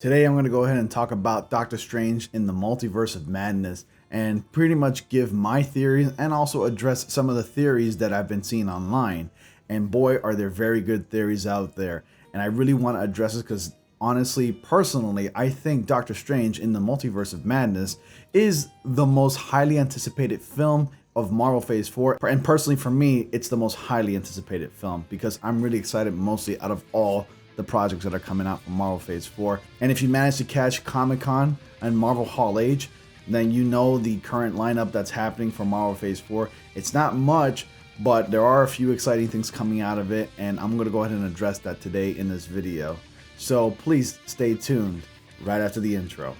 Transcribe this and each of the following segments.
Today I'm going to go ahead and talk about Doctor Strange in the Multiverse of Madness and pretty much give my theories and also address some of the theories that I've been seeing online. And boy, are there very good theories out there. And I really want to address this because honestly, personally, I think Doctor Strange in the Multiverse of Madness is the most highly anticipated film of Marvel Phase 4. And personally for me, it's the most highly anticipated film because I'm really excited mostly out of all the projects that are coming out from Marvel Phase 4. And if you manage to catch Comic-Con and Marvel Hall H, then you know the current lineup that's happening for Marvel Phase 4. It's not much, but there are a few exciting things coming out of it, and I'm going to go ahead and address that today in this video. So please stay tuned right after the intro.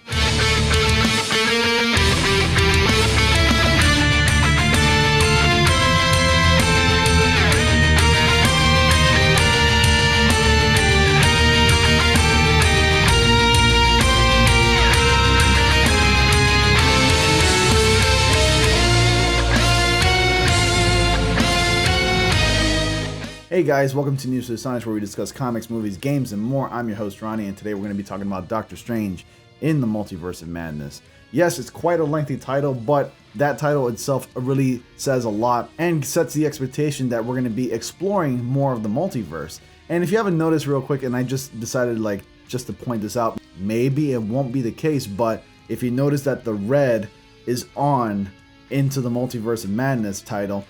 Hey guys, welcome to News to the Science, where we discuss comics, movies, games, and more. I'm your host, Ronnie, and today we're going to be talking about Doctor Strange in the Multiverse of Madness. Yes, it's quite a lengthy title, but that title itself really says a lot and sets the expectation that we're going to be exploring more of the multiverse. And if you haven't noticed real quick, and I just decided just to point this out, maybe it won't be the case, but if you notice that the red is on Into the Multiverse of Madness title,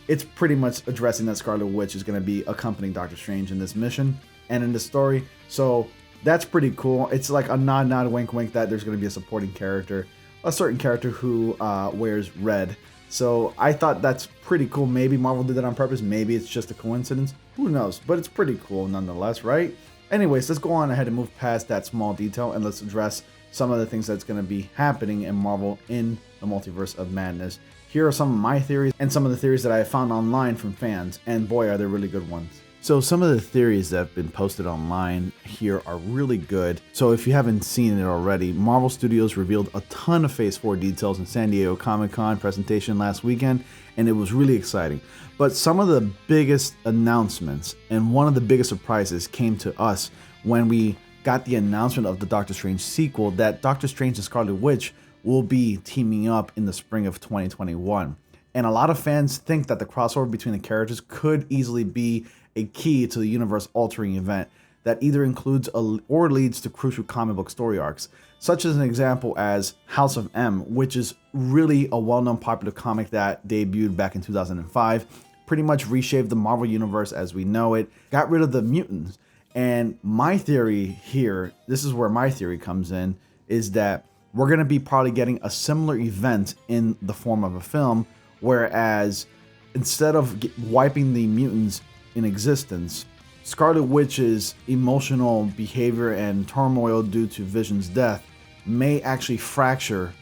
it's pretty much addressing that Scarlet Witch is going to be accompanying Doctor Strange in this mission and in the story. So that's pretty cool. It's like a nod, wink, wink that there's going to be a supporting character, a certain character who wears red. So I thought that's pretty cool. Maybe Marvel did that on purpose. Maybe it's just a coincidence. Who knows? But it's pretty cool nonetheless, right? Anyways, let's go on ahead and move past that small detail and let's address some of the things that's going to be happening in Marvel in the Multiverse of Madness. Here are some of my theories and some of the theories that I have found online from fans, and boy, are they really good ones. So some of the theories that have been posted online here are really good. So if you haven't seen it already, Marvel Studios revealed a ton of Phase 4 details in San Diego Comic-Con presentation last weekend, and it was really exciting. But some of the biggest announcements and one of the biggest surprises came to us when we got the announcement of the Doctor Strange sequel that Doctor Strange and Scarlet Witch will be teaming up in the spring of 2021. And a lot of fans think that the crossover between the characters could easily be a key to the universe-altering event that either includes or leads to crucial comic book story arcs, such as an example as House of M, which is really a well-known popular comic that debuted back in 2005, pretty much reshaped the Marvel universe as we know it, got rid of the mutants. And my theory here, this is where my theory comes in, is that we're going to be probably getting a similar event in the form of a film, whereas instead of wiping the mutants in existence, Scarlet Witch's emotional behavior and turmoil due to Vision's death may actually fracture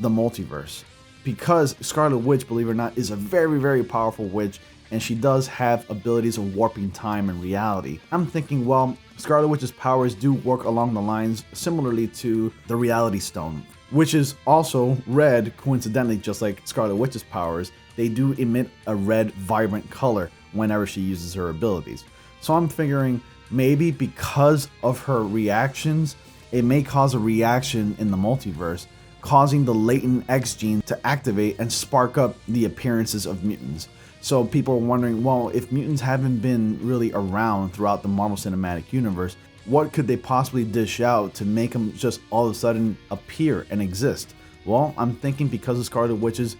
the multiverse. Because Scarlet Witch, believe it or not, is a very, very powerful witch, and she does have abilities of warping time and reality. I'm thinking, well, Scarlet Witch's powers do work along the lines similarly to the Reality Stone, which is also red, coincidentally, just like Scarlet Witch's powers. They do emit a red, vibrant color whenever she uses her abilities. So I'm figuring maybe because of her reactions, it may cause a reaction in the multiverse, causing the latent X gene to activate and spark up the appearances of mutants. So people are wondering, well, if mutants haven't been really around throughout the Marvel Cinematic Universe, what could they possibly dish out to make them just all of a sudden appear and exist? Well, I'm thinking because of Scarlet Witch's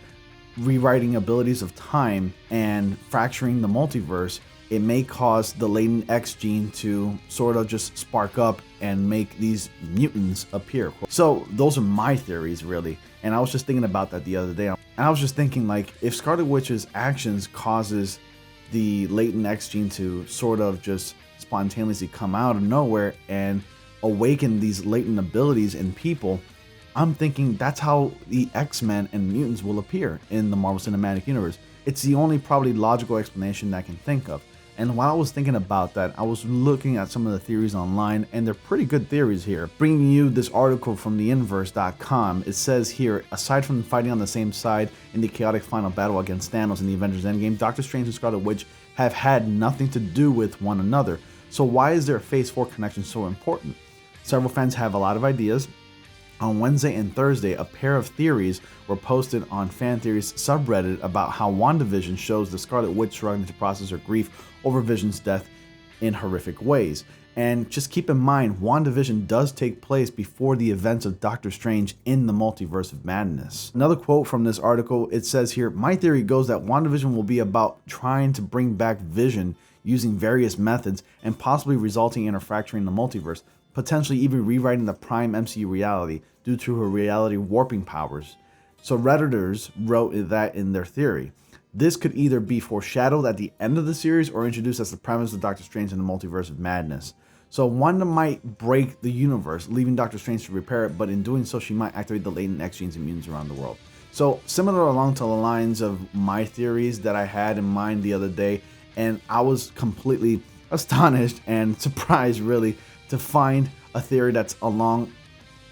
rewriting abilities of time and fracturing the multiverse, it may cause the latent X gene to sort of just spark up and make these mutants appear. So those are my theories, really. And I was just thinking about that the other day. And I was just thinking, like, if Scarlet Witch's actions causes the latent X gene to sort of just spontaneously come out of nowhere and awaken these latent abilities in people, I'm thinking that's how the X-Men and mutants will appear in the Marvel Cinematic Universe. It's the only probably logical explanation that I can think of. And while I was thinking about that, I was looking at some of the theories online, and they're pretty good theories here. Bringing you this article from theinverse.com, it says here, aside from fighting on the same side in the chaotic final battle against Thanos in the Avengers Endgame, Doctor Strange and Scarlet Witch have had nothing to do with one another. So why is their Phase 4 connection so important? Several fans have a lot of ideas. On Wednesday and Thursday, a pair of theories were posted on Fan Theories subreddit about how WandaVision shows the Scarlet Witch struggling to process her grief over Vision's death in horrific ways. And just keep in mind, WandaVision does take place before the events of Doctor Strange in the Multiverse of Madness. Another quote from this article, it says here, "My theory goes that WandaVision will be about trying to bring back Vision using various methods and possibly resulting in her fracturing the multiverse, potentially even rewriting the Prime MCU reality due to her reality warping powers." So Redditors wrote that in their theory. This could either be foreshadowed at the end of the series or introduced as the premise of Doctor Strange in the Multiverse of Madness. So Wanda might break the universe, leaving Doctor Strange to repair it, but in doing so, she might activate the latent X genes in mutants around the world. So similar along to the lines of my theories that I had in mind the other day, and I was completely astonished and surprised really to find a theory that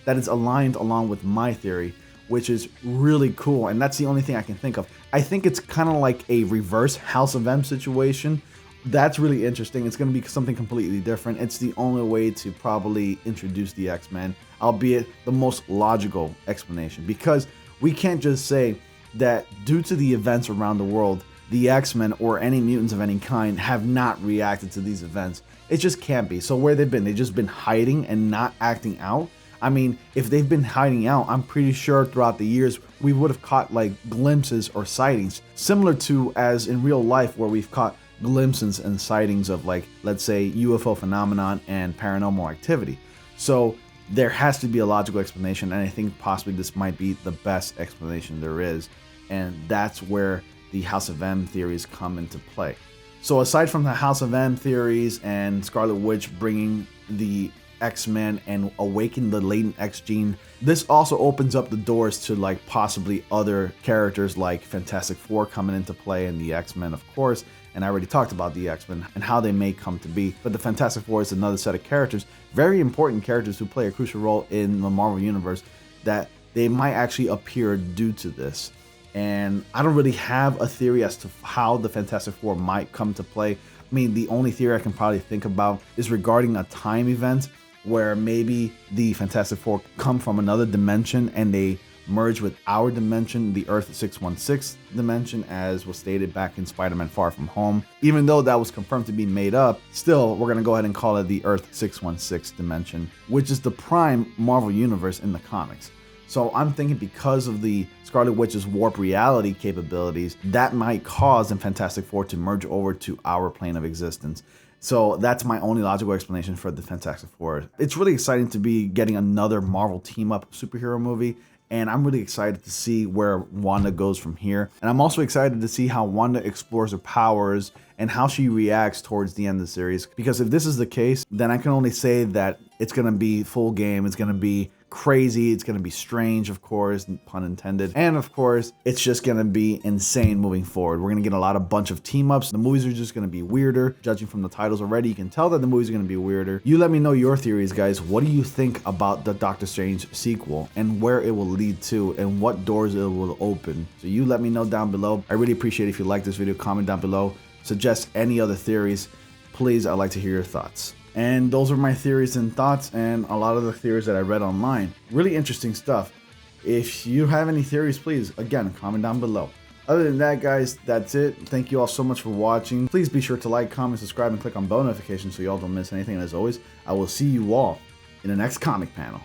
is aligned along with my theory, which is really cool. And that's the only thing I can think of. I think it's kind of like a reverse House of M situation. That's really interesting. It's going to be something completely different. It's the only way to probably introduce the X-Men, albeit the most logical explanation, because we can't just say that due to the events around the world, the X-Men or any mutants of any kind have not reacted to these events. It just can't be. So where they've just been hiding and not acting out. I mean, if they've been hiding out, I'm pretty sure throughout the years we would have caught like glimpses or sightings, similar to as in real life where we've caught glimpses and sightings of, like, let's say UFO phenomenon and paranormal activity. So there has to be a logical explanation, and I think possibly this might be the best explanation there is, and that's where the House of M theories come into play. So aside from the House of M theories and Scarlet Witch bringing the X-Men and awaken the latent X gene, this also opens up the doors to like possibly other characters like Fantastic Four coming into play, and the X-Men of course, and I already talked about the X-Men and how they may come to be, but the Fantastic Four is another set of characters, very important characters who play a crucial role in the Marvel Universe, that they might actually appear due to this. And I don't really have a theory as to how the Fantastic Four might come to play. I mean, the only theory I can probably think about is regarding a time event where maybe the Fantastic Four come from another dimension and they merge with our dimension, the Earth 616 dimension, as was stated back in Spider-Man Far From Home. Even though that was confirmed to be made up, still, we're going to go ahead and call it the Earth 616 dimension, which is the prime Marvel universe in the comics. So I'm thinking because of the Scarlet Witch's warp reality capabilities, that might cause the Fantastic Four to merge over to our plane of existence. So that's my only logical explanation for the Fantastic Four. It's really exciting to be getting another Marvel team-up superhero movie, and I'm really excited to see where Wanda goes from here. And I'm also excited to see how Wanda explores her powers and how she reacts towards the end of the series. Because if this is the case, then I can only say that it's going to be full game, it's going to be crazy, it's going to be strange, of course, pun intended, and of course it's just going to be insane moving forward. We're going to get a bunch of team ups. The movies are just going to be weirder. Judging from the titles already, you can tell that the movies are going to be weirder. You let me know your theories, guys. What do you think about the Doctor Strange sequel and where it will lead to and what doors it will open? So you let me know down below. I really appreciate it if you like this video. Comment down below, suggest any other theories, please. I'd like to hear your thoughts. And those are my theories and thoughts, and a lot of the theories that I read online. Really interesting stuff. If you have any theories, please, again, comment down below. Other than that, guys, that's it. Thank you all so much for watching. Please be sure to like, comment, subscribe, and click on bell notifications so you all don't miss anything. And as always, I will see you all in the next comic panel.